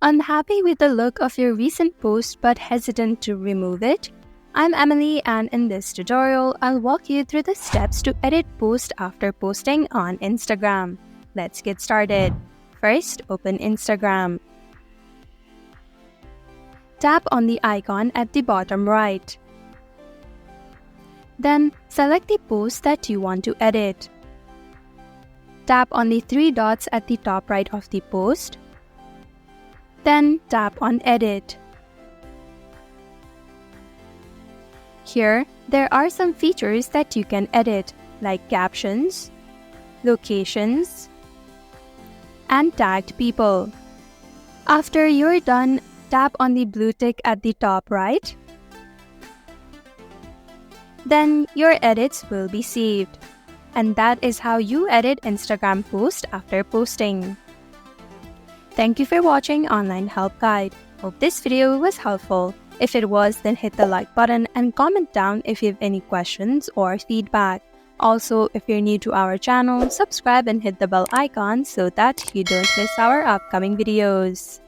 Unhappy with the look of your recent post but hesitant to remove it? I'm Emily, and in this tutorial, I'll walk you through the steps to edit post after posting on Instagram. Let's get started. First, open Instagram. Tap on the icon at the bottom right. Then, select the post that you want to edit. Tap on the three dots at the top right of the post. Then, tap on Edit. Here, there are some features that you can edit, like captions, locations, and tagged people. After you're done, tap on the blue tick at the top right. Then your edits will be saved. And that is how you edit Instagram post after posting. Thank you for watching Online Help Guide. Hope this video was helpful. If it was, then hit the like button and comment down if you have any questions or feedback. Also, if you're new to our channel, subscribe and hit the bell icon so that you don't miss our upcoming videos.